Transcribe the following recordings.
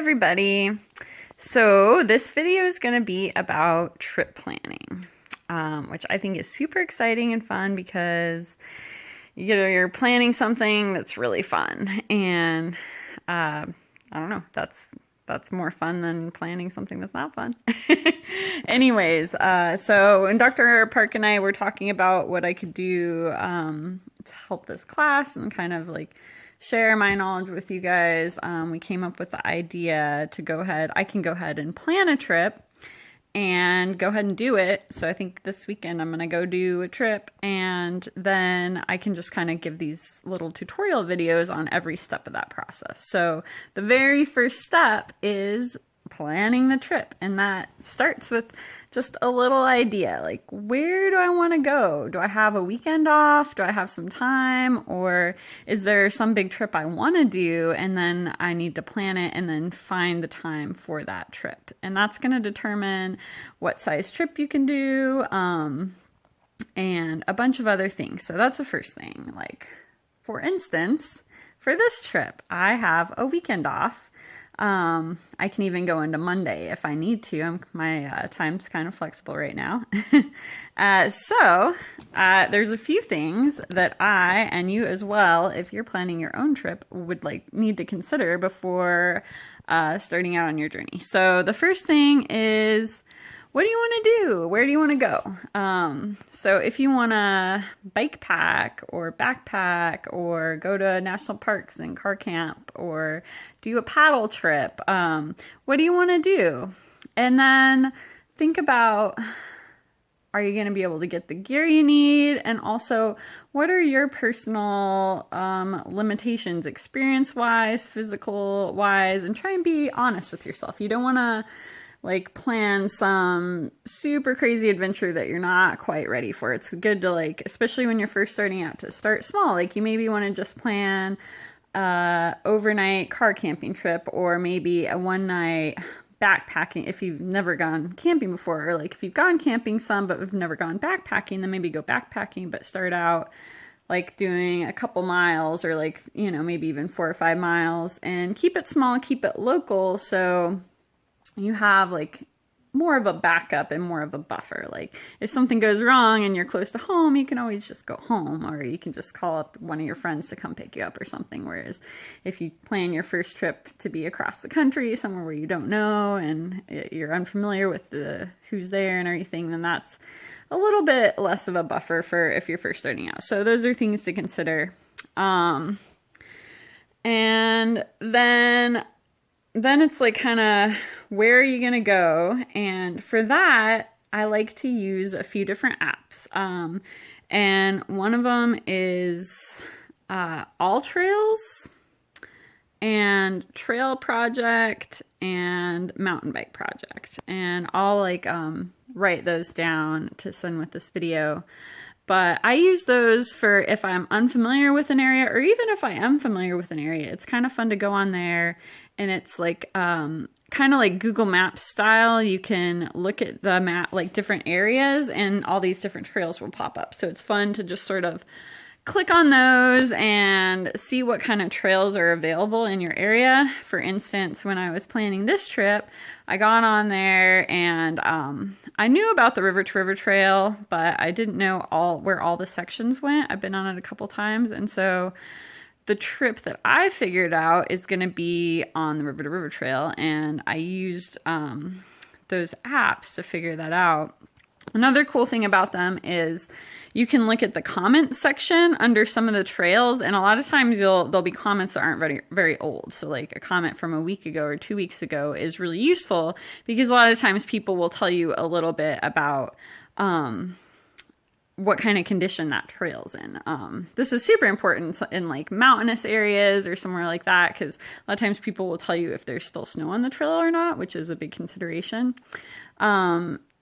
everybody. So this video is going to be about trip planning, which I think is super exciting and fun because you're planning something that's really fun, and I don't know, that's more fun than planning something that's not fun. Anyways, so when Dr. Park and I were talking about what I could do to help this class and kind of like share my knowledge with you guys, we came up with the idea to I can go ahead and plan a trip and go ahead and do it. So I think this weekend I'm going to go do a trip, and then I can just kind of give these little tutorial videos on every step of that process. So the very first step is planning the trip, and that starts with just a little idea, like, where do I want to go? Do I have a weekend off? Do I have some time? Or is there some big trip I want to do, and then I need to plan it and then find the time for that trip? And that's going to determine what size trip you can do, and a bunch of other things. So that's the first thing. Like, for instance, for this trip, I have a weekend off. I can even go into Monday if I need to. My time's kind of flexible right now. So there's a few things that I, and you as well, if you're planning your own trip, would need to consider before starting out on your journey. So the first thing is, what do you want to do? Where do you want to go? So if you want to bike pack or backpack or go to national parks and car camp or do a paddle trip, what do you want to do? And then think about, are you going to be able to get the gear you need? And also, what are your personal limitations, experience-wise, physical-wise? And try and be honest with yourself. You don't want to plan some super crazy adventure that you're not quite ready for. It's good to especially when you're first starting out, to start small. You maybe want to just plan overnight car camping trip, or maybe a one night backpacking if you've never gone camping before, or if you've gone camping some but have never gone backpacking, then maybe go backpacking, but start out doing a couple miles, or maybe even 4 or 5 miles, and keep it small, keep it local, so you have more of a backup and more of a buffer. If something goes wrong and you're close to home, you can always just go home, or you can just call up one of your friends to come pick you up or something. Whereas if you plan your first trip to be across the country, somewhere where you don't know and you're unfamiliar with who's there and everything, then that's a little bit less of a buffer for if you're first starting out. So those are things to consider. And then it's kind of, where are you going to go? And for that, I like to use a few different apps. And one of them is All Trails and Trail Project and Mountain Bike Project. And I'll write those down to send with this video. But I use those for if I'm unfamiliar with an area, or even if I am familiar with an area. It's kind of fun to go on there, and it's kind of like Google Maps style. You can look at the map, different areas, and all these different trails will pop up. So it's fun to just sort of click on those and see what kind of trails are available in your area. For instance, when I was planning this trip, I got on there and I knew about the River to River Trail, but I didn't know where all the sections went. I've been on it a couple times, and so the trip that I figured out is going to be on the River to River Trail, and I used those apps to figure that out. Another cool thing about them is you can look at the comment section under some of the trails, and a lot of times there'll be comments that aren't very, very old. So a comment from a week ago or 2 weeks ago is really useful, because a lot of times people will tell you a little bit about what kind of condition that trail's in. This is super important in mountainous areas or somewhere like that, because a lot of times people will tell you if there's still snow on the trail or not, which is a big consideration.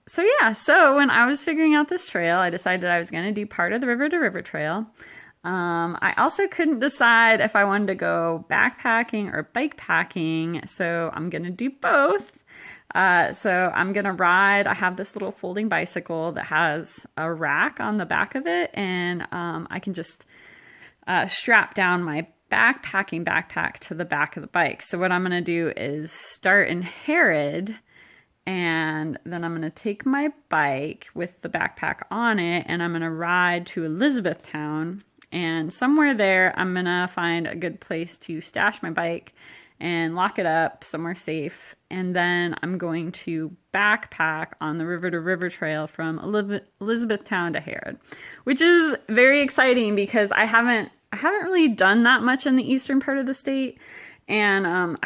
So when I was figuring out this trail, I decided I was going to do part of the River to River Trail. I also couldn't decide if I wanted to go backpacking or bike packing, so I'm going to do both. So I'm going to ride. I have this little folding bicycle that has a rack on the back of it, and I can just strap down my backpacking backpack to the back of the bike. So what I'm going to do is start in Harrod, and then I'm going to take my bike with the backpack on it, and I'm going to ride to Elizabethtown. And somewhere there, I'm going to find a good place to stash my bike and lock it up somewhere safe. And then I'm going to backpack on the River to River Trail from Elizabethtown to Harrod, which is very exciting because I haven't really done that much in the eastern part of the state. And I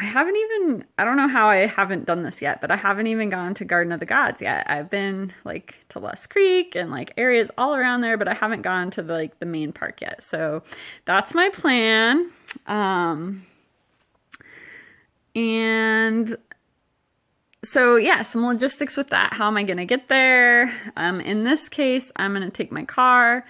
don't know how I haven't done this yet, but I haven't even gone to Garden of the Gods yet. I've been like to Lost Creek and like areas all around there, but I haven't gone to the main park yet. So that's my plan. And so yeah, some logistics with that. How am I going to get there? In this case, I'm going to take my car.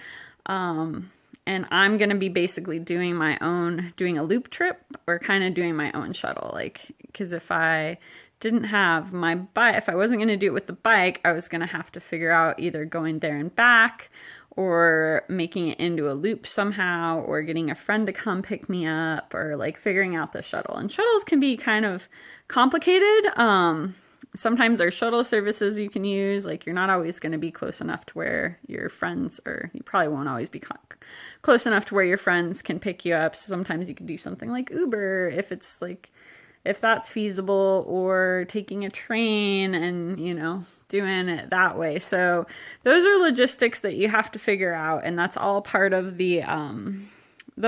And I'm going to be basically doing a loop trip or kind of doing my own shuttle. Because if I didn't have my bike, if I wasn't going to do it with the bike, I was going to have to figure out either going there and back or making it into a loop somehow or getting a friend to come pick me up or figuring out the shuttle. And shuttles can be kind of complicated. Sometimes there's shuttle services you can use. You're not always going to be close enough to where your friends, or you probably won't always be close enough to where your friends can pick you up. So sometimes you can do something like Uber if that's feasible, or taking a train and, doing it that way. So those are logistics that you have to figure out. And that's all part of the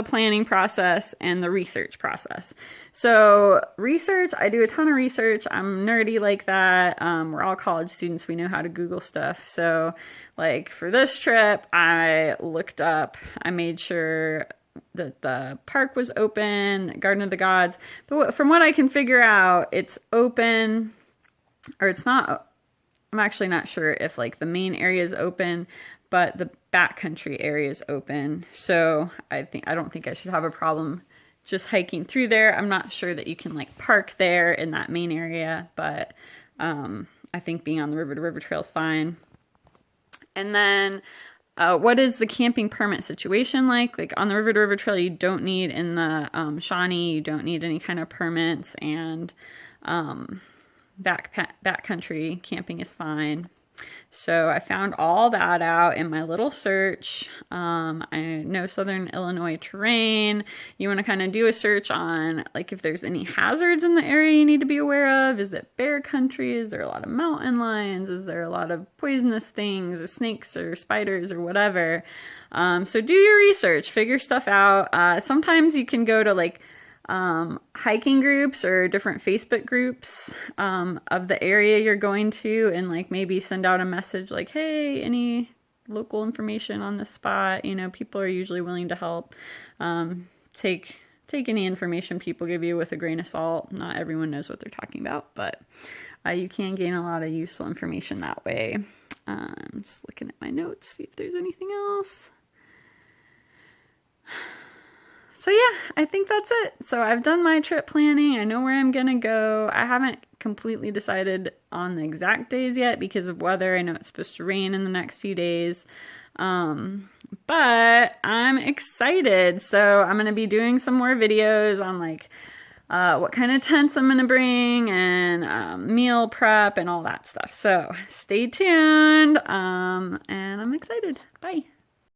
planning process and the research process. So research, I do a ton of research. I'm nerdy like that. We're all college students. We know how to Google stuff. So for this trip, I made sure that the park was open, Garden of the Gods. From what I can figure out, it's open, or it's not. I'm actually not sure if the main area is open, but the backcountry area is open. So I don't think I should have a problem just hiking through there. I'm not sure that you can park there in that main area, but I think being on the River to River Trail is fine. And then what is the camping permit situation like? On the River to River Trail, you don't need, in the Shawnee, you don't need any kind of permits, and backcountry camping is fine. So I found all that out in my little search. I know Southern Illinois terrain. You want to kind of do a search on if there's any hazards in the area you need to be aware of. Is it bear country? Is there a lot of mountain lions? Is there a lot of poisonous things or snakes or spiders or whatever? So do your research, figure stuff out. Sometimes you can go to hiking groups or different Facebook groups of the area you're going to, and maybe send out a message hey, any local information on this spot. People are usually willing to help. Take any information people give you with a grain of salt. Not everyone knows what they're talking about, but you can gain a lot of useful information that way. I'm just looking at my notes, see if there's anything else. So yeah, I think that's it. So I've done my trip planning. I know where I'm going to go. I haven't completely decided on the exact days yet because of weather. I know it's supposed to rain in the next few days. But I'm excited. So I'm going to be doing some more videos on what kind of tents I'm going to bring and meal prep and all that stuff. So stay tuned. And I'm excited. Bye.